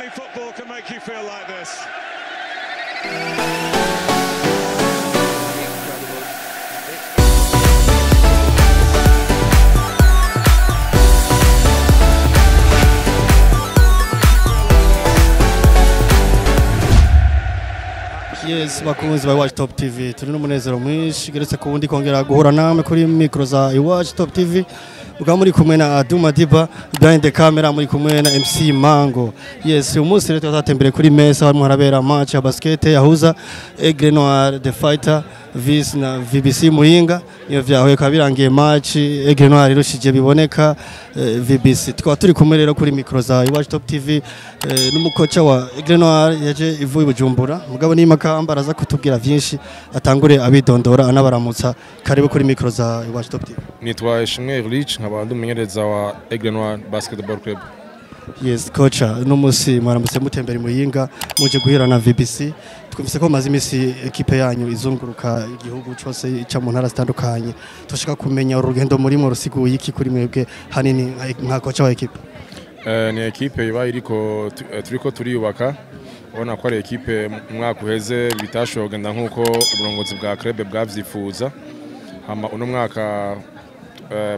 only football can make you feel like this. Yes, bakunzi ba Iwacu Top TV turi n'umunezero mwinshi geretse ku bundi kongera guhura namwe kuri micro za Iwacu Top TV ukaba muri kumwe na Aduma Diba behind the camera muri kumwe na MC Mango. Yes, uyu munsi rero twatembere kuri mesa harimo harabera match ya basket yahuza Aigle Noir the Fighter vs na VBC Muyinga. Iyo vyahuye kabirangiye match Aigle Noir irushije biboneka VBC. Tukaba turi kumwe rero kuri micro za Iwacu Top TV n'umukoca wa Aigle Noir yaje ivuye Bujumbura. Mugabo ni makamba araza kutubwira vyinshi atangure abidondora anabaramutsa. Karibu kuri micro za Iwacu Top TV. Nitwa Ishimwe Rich nkaba ndumenyereza wa Aigle Noir Basketball Club. Yes, coach, no musi mwaramutse mutembera Muyinga muje guhira na VBC. Twumvise ko maze imisi equipe yanyu izunguruka igihugu cyose ica mu ntara zitandukanye. Tushaka kumenya urugendo muri mu rusiguye iki kuri mwebwe hanini nka coach wa equipe. Ni equipe iba iriko turiko turiyubaka. Ubona ko ari equipe mwaka uheze bitashogenda nkuko uburongozi bwa club bwavyifuza. Hama uno mwaka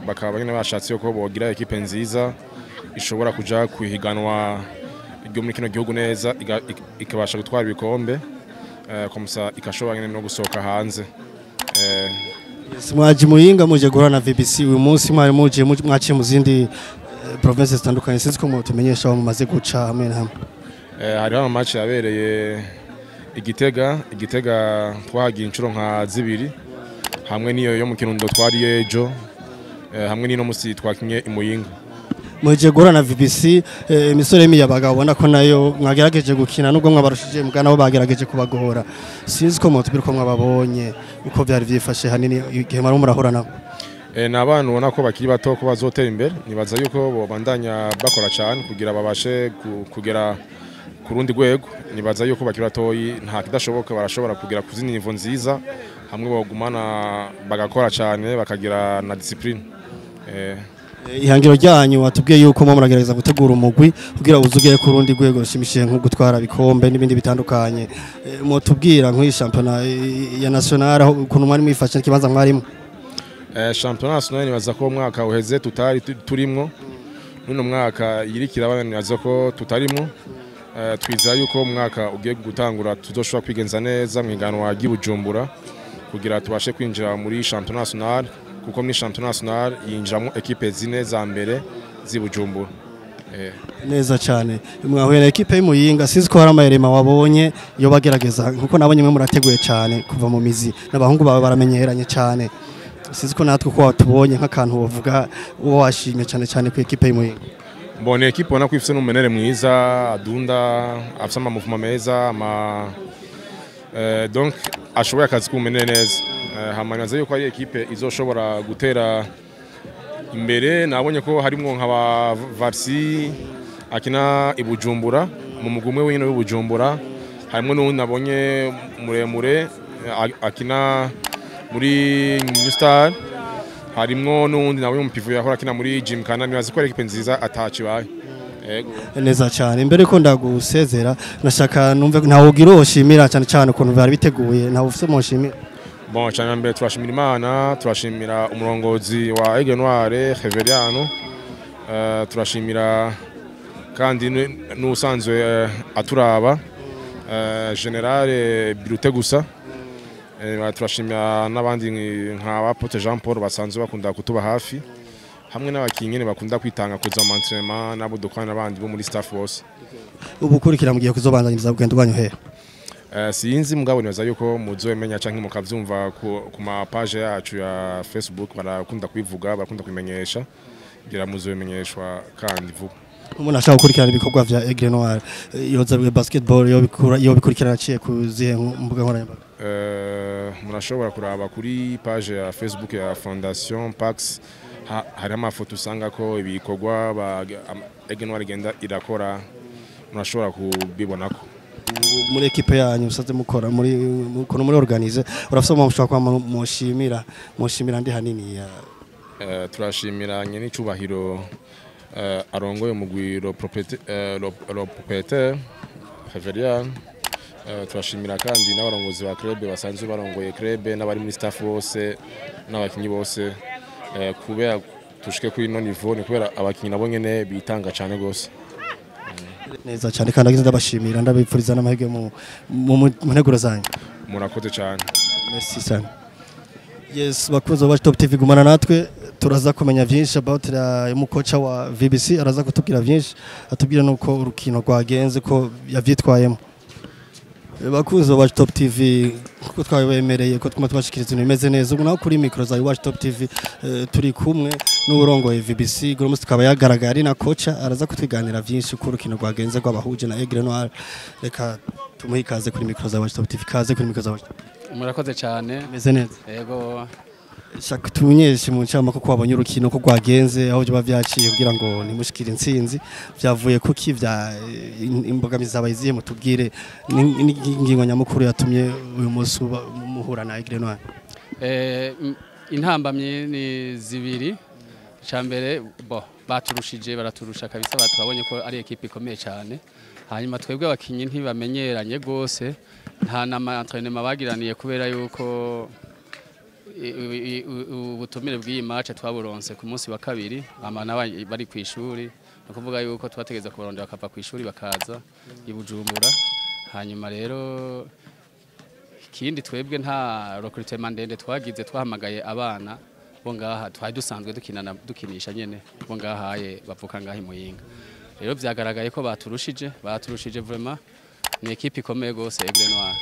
bakaba nyine bashatse ko bogira equipe nziza ishobora kuja kwihiganwa iryo muri kino gihugu neza ikabasha gutwara ibikombe komsa ikashobora nyine no gusohoka hanze. Yes, mwaje Muyinga muje guhura na VBC uyu munsi mwari muje mwaciye mu zindi provinces zitandukanye sinzi ko mutumenyesha mumaze guca hamwe na hamwe. Hariho ama match yabereye Igitega twahagiye inshuro nka zibiri hamwe niyo yo mu Kirundo twari ejo hamwe n'ino musi twakinye Imuyinga. Muje guhura na VBC imisore y'imiyabaga ubona ko nayo mwagerageje gukina nubwo mwabarushije mugana bo bagerageje kubagora. Sinzi ko mutubira ko mwababonye uko byari vyifashe hanini igihe mari murahura nabo. N'abantu ubona ko bakiri bato ko bazotera imbere nibaza yuko bobandanya bakora cyane kugira babashe kugera ku rundi rwego. Nibaza yuko bakiri batoyi nta kidashoboka barashobora kugera ku zindi nivo nziza hamwe bagumana bagakora cyane bakagira na discipline. Ihangiro ryanyu watubwiye yuko mu muragereza gutegura umugwi kugira uzugere ku rundi rwego rushimishije nko gutwara bikombe n'ibindi bitandukanye. Mutubwira nk'iyi championnat ya national aho ukuntu mwari mwifashe kibanza mwarimo. Championnat national nibaza ko mwaka uheze tutari turimwo n'uno mwaka yirikira banibaza ko tutarimo. Twiza yuko mwaka ugiye gutangura tuzoshobora kwigenza neza mwiganwa ry'Ibujumbura kugira tubashe kwinjira muri championnat national kuko muri championnat national yinjiramo equipe zine za mbere z'Ibujumbura. Neza cyane mwahuye na equipe y'Imuyinga sinzi ko hari amayirema wabonye yo bagerageza kuko nabonye mwe murateguye cyane kuva mu mizi n'abahungu baba baramenyeranye cyane. Sinzi ko natwe ko watubonye nk'akantu wovuga uwo washimye cyane ku equipe y'Imuyinga. Mbone equipe ubona ko ifite n'umenere mwiza adunda afite amavuma meza donc ashoboye akazi k'umenere neza. Hamanaza yuko ari equipe izoshobora gutera imbere. Nabonye ko harimo nk'aba Varsi akina Ibujumbura mu mugumwe w'ino w'Ibujumbura harimo n'undi nabonye muremure akina muri New Star harimo n'undi nawe mu pivu yahora akina muri Gym Kana. Nibaza ko ari equipe nziza atacibaye. Neza cyane mbere ko ndagusezera nashaka numve ntawo giroshimira cyane ukuntu bari biteguye ntawo ufite moshimira. Bon, cyane mbere turashimira Imana, turashimira umurongozi wa Aigle Noir Reveriano, turashimira kandi n'usanzwe aturaba General Birute gusa. Turashimira n'abandi nka Apotre Jean Paul basanzwe bakunda kutuba hafi hamwe n'abakinnyi bakunda kwitanga kuza mu entraînement nabo dukwana n'abandi bo muri staff bose. Ubukurikira mugiye kuzobandaniriza kugenda rwanyu he? Sinzi mugabo nibaza yuko muzomenya canke mukavyumva ku ma page yacu ya Facebook barakunda kwivuga barakunda kwimenyesha ngira muzomenyeshwa kandi vuba. Umuntu ashaka gukurikirana ibikorwa vya Aigle Noir yoza basketball yo bikurikirana ciye kuzihe mbuga nkoranyambaga. Murashobora kuraba kuri page ya Facebook ya Fondation Pax hari amafoto usanga ko ibikorwa Aigle Noir igenda irakora murashobora kubibonako. Muri equipe yanyu usaze mukora muri organize urafite mushaka kwa mushimira ndi hanini ya turashimira nyene icubahiro arongoye umugwi le propriétaire Reverian. Turashimira kandi n'abarongozi ba club basanzwe barongoye club n'abari muri staff bose n'abakinyi bose kubera tushike kuri no niveau ni kubera abakinyi nabo nyene bitanga cyane gose. Neza cyane kandi agize ndabashimira ndabipfuriza n'amahirwe mu nteguro zanyu. Murakoze cyane. Merci cyane. Yes, bakunze wa Top TV gumana natwe turaza kumenya byinshi about umukocha wa VBC araza kutubwira byinshi atubwira nuko urukino rwagenze ko yavyitwayemo. Bakunze wa Top TV kuko twabemereye ko twashikiriza ibintu bimeze neza ubu naho kuri micro za Watch Top TV turi kumwe n'uburongoye VBC goro musi tukaba yagaragara ari na kocha araza kutwiganira byinshi ku rukino rwagenze rw'abahuje na Aigle Noir. Reka tumuhe ikaze kuri micro za Watch Top TV, kaze kuri micro za Watch. Murakoze cyane. Meze neza. Yego. Shaka tumenyeshe mu ncama ko kwabonye urukino ko rwagenze aho byo bavyaciye kugira ngo nimushikire intsinzi byavuye kuki vya imbogamizi zabayiziye mutubwire n'ingingo nyamukuru yatumye uyu munsi muhura na Aigle Noir. Intambamye ni zibiri. Cyambere baturushije baraturusha kabisa batwabonye ko ari equipe ikomeye cyane. Hanyuma twebwe abakinyi ntibamenyeranye gose nta nama entraînement bagiraniye kubera yuko ubutumire bw'iyi match twaburonse ku munsi wa kabiri amana bari ku ishuri no kuvuga yuko twategeza kubarondera bakava ku ishuri bakaza ibujumbura. Hanyuma rero ikindi twebwe nta recruitment ndende twagize twahamagaye abana bo ngaha twari dusanzwe dukinisha nyene bo ngahaye bavuka ngaha Muyinga. Rero byagaragaye ko baturushije vraiment ni equipe ikomeye gose Aigle Noir.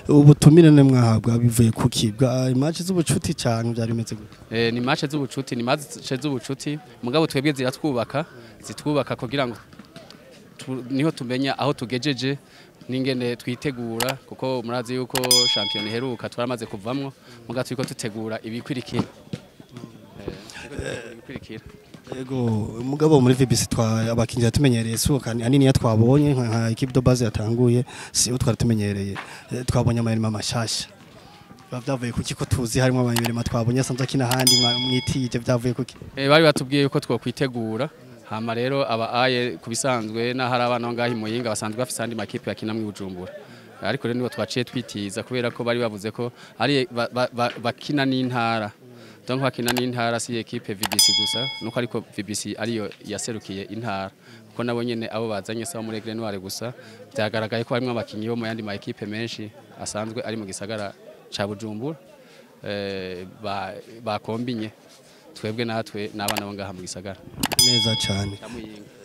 Ubutumire ne mwahabwa bivuye kukibwa match z'ubucuti cyane byari bimeze gute? Ni match z'ubucuti mugabo twebwe zitwubaka kugira ngo niho tumenya aho tugejeje ningene twitegura kuko murazi yuko champion heruka twaramaze kuvamwo muga turiko tutegura ibikwirikira. Ego mugabo muri VBC abakinyi tumenyereye sukani anini yatwabonye nka equipe de base yatanguye si utwara tumenyereye twabonye amayirima mashasha bavyavuye kuki ko tuzi harimo amayirima twabonye asanzwe kina handi mwitije byavuye kuki bari batubwiye ko twokwitegura hama rero aba aye kubisanzwe na hari abana ngahi Muyinga basanzwe bafite andi makipe yakina mu Bujumbura ariko rero nibo twaciye twitiza kubera ko bari bavuze ko ari bakina n'intara donc bakina n'intara si equipe VBC gusa nuko ariko VBC ariyo yaserukiye intara kuko nabo nyene abo bazanye sawa muri Aigle Noir gusa byagaragaye ko harimo abakinyi bo mu yandi ma equipe menshi asanzwe ari mu gisagara ca Bujumbura bakombinye twebwe natwe nabana bo ngaha mu gisagara neza cyane.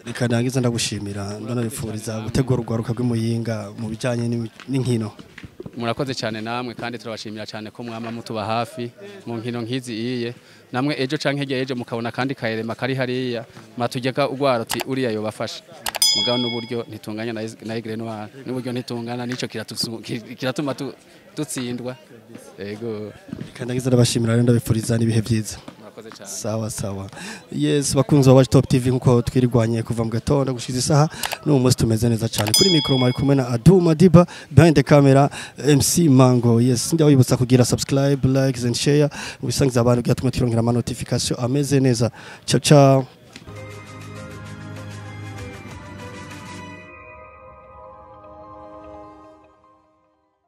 Reka nangiza ndagushimira ndonarifuriza gutegura urwaruka rw'Imuyinga mu bijanye n'inkino. Murakoze cyane namwe kandi turabashimira cyane ko mwama mutuba hafi mu nkino nkizi iye namwe ejo canke ejo mukabona kandi kaerema kari hariya matugeka ugwara uti uriya yo bafasha mugabo n'uburyo ntitunganya na Aigle Noir n'uburyo ntitungana nico kiratuma dutsindwa. Yego kandi nangiza ndabashimira rero ndabifuriza n'ibihe byiza. Sawa. Yes, bakunze wa Top TV nkuko twirigwanye kuva mu gatondo gushiza isaha no munsi tumeze neza cyane kuri micro mari kumwe na Aduma Diba behind the camera MC Mango. Yes, ndabibutsa kugira subscribe, likes and share ubisangiza abantu byatuma twirongera ama notification ameze neza. Ciao.